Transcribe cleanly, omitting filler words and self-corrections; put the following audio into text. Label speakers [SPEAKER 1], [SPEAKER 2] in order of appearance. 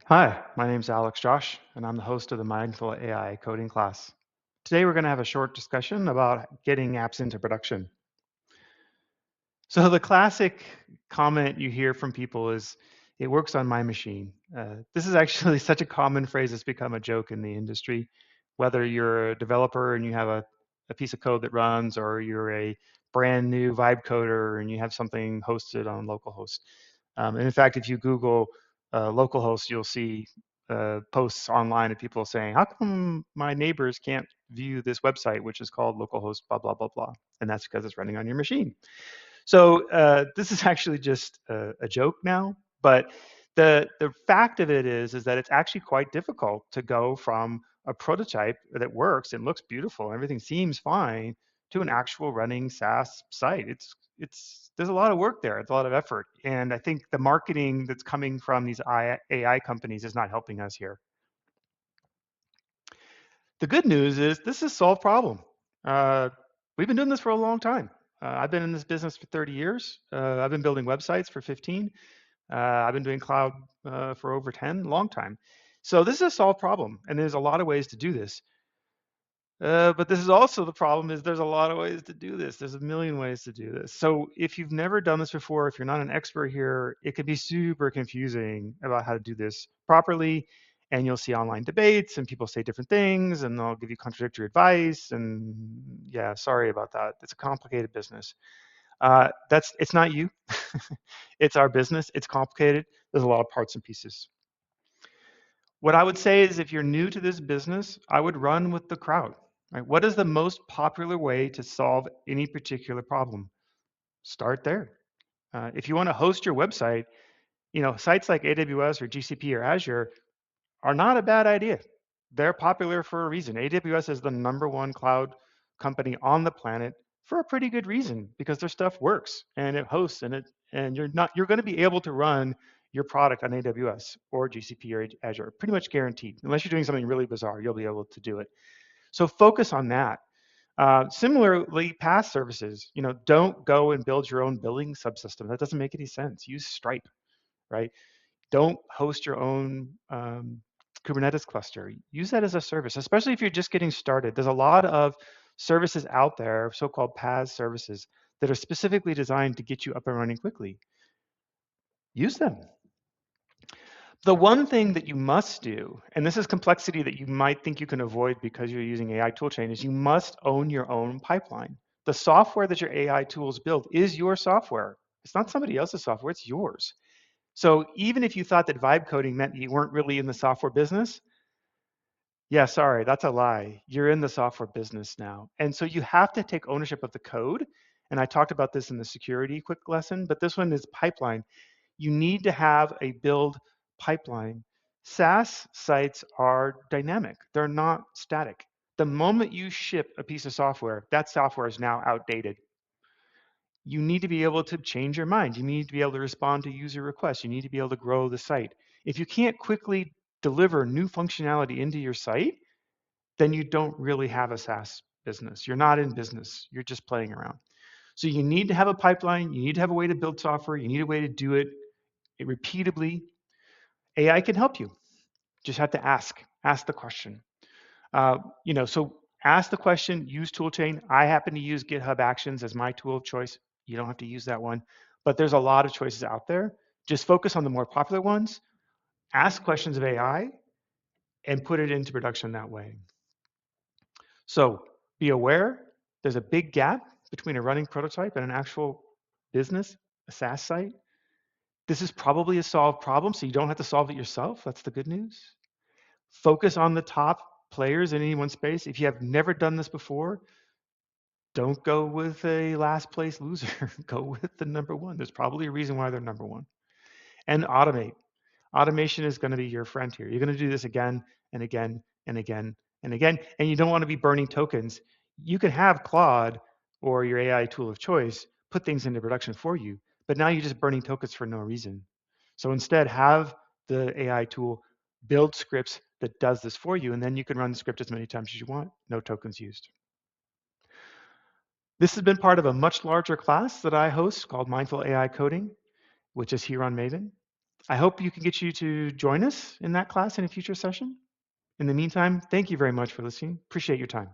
[SPEAKER 1] Hi, my name's Alex Josh, and I'm the host of the Mindful AI coding class. Today, we're going to have a short discussion about getting apps into production. So, the classic comment you hear from people is, it works on my machine. This is actually such a common phrase that's become a joke in the industry. Whether you're a developer and you have a piece of code that runs, or you're a brand new Vibe coder and you have something hosted on localhost. And in fact, if you Google localhost, you'll see posts online of people saying, "How come my neighbors can't view this website, which is called localhost, blah, blah, blah, blah?" And that's because it's running on your machine. So this is actually just a joke now, but the fact of it is that it's actually quite difficult to go from a prototype that works and looks beautiful and everything seems fine to an actual running SaaS site. It's there's a lot of work there. It's a lot of effort, and I think the marketing that's coming from these AI companies is not helping us here. The good news is this is a solved problem. Uh, we've been doing this for a long time. I've been in this business for 30 years. I've been building websites for 15. I've been doing cloud for over 10, long time. So this is a solved problem, and there's a lot of ways to do this. But this is also the problem is there's a lot of ways to do this. There's a million ways to do this. So if you've never done this before, if you're not an expert here, it could be super confusing about how to do this properly. And you'll see online debates and people say different things and they'll give you contradictory advice. And yeah, sorry about that. It's a complicated business. It's not you. It's our business. It's complicated. There's a lot of parts and pieces. What I would say is if you're new to this business, I would run with the crowd. Right? What is the most popular way to solve any particular problem? Start there. If you want to host your website, sites like AWS or GCP or Azure are not a bad idea. They're popular for a reason. AWS is the number one cloud company on the planet for a pretty good reason because their stuff works and it hosts and you're going to be able to run your product on AWS or GCP or Azure, pretty much guaranteed. Unless you're doing something really bizarre, you'll be able to do it. So focus on that. Similarly, PaaS services, don't go and build your own billing subsystem. That doesn't make any sense. Use Stripe, right? Don't host your own Kubernetes cluster. Use that as a service, especially if you're just getting started. There's a lot of services out there, so-called PaaS services, that are specifically designed to get you up and running quickly. Use them. The one thing that you must do, and this is complexity that you might think you can avoid because you're using AI toolchain, is you must own your own pipeline. The software that your AI tools build is your software. It's not somebody else's software, it's yours. So even if you thought that vibe coding meant you weren't really in the software business, yeah, sorry, that's a lie. You're in the software business now. And so you have to take ownership of the code. And I talked about this in the security quick lesson, but this one is pipeline. You need to have a build pipeline. SaaS sites are dynamic, they're not static. The moment you ship a piece of software, that software is now outdated. You need to be able to change your mind. You need to be able to respond to user requests. You need to be able to grow the site. If you can't quickly deliver new functionality into your site, then you don't really have a SaaS business. You're not in business. You're just playing around. So you need to have a pipeline. You need to have a way to build software. You need a way to do it repeatably. AI can help you. Just have to ask. Ask the question. So ask the question. Use toolchain. I happen to use GitHub Actions as my tool of choice. You don't have to use that one, but there's a lot of choices out there. Just focus on the more popular ones. Ask questions of AI and put it into production that way. So be aware there's a big gap between a running prototype and an actual business, a SaaS site. This is probably a solved problem, so you don't have to solve it yourself. That's the good news. Focus on the top players in any one space. If you have never done this before, don't go with a last place loser. Go with the number one. There's probably a reason why they're number one. And automate. Automation is going to be your friend here. You're going to do this again and again and again and again. And you don't want to be burning tokens. You can have Claude or your AI tool of choice put things into production for you, but now you're just burning tokens for no reason. So instead, have the AI tool build scripts that does this for you, and then you can run the script as many times as you want, no tokens used. This has been part of a much larger class that I host called Mindful AI Coding, which is here on Maven. I hope you can get you to join us in that class in a future session. In the meantime, thank you very much for listening. Appreciate your time.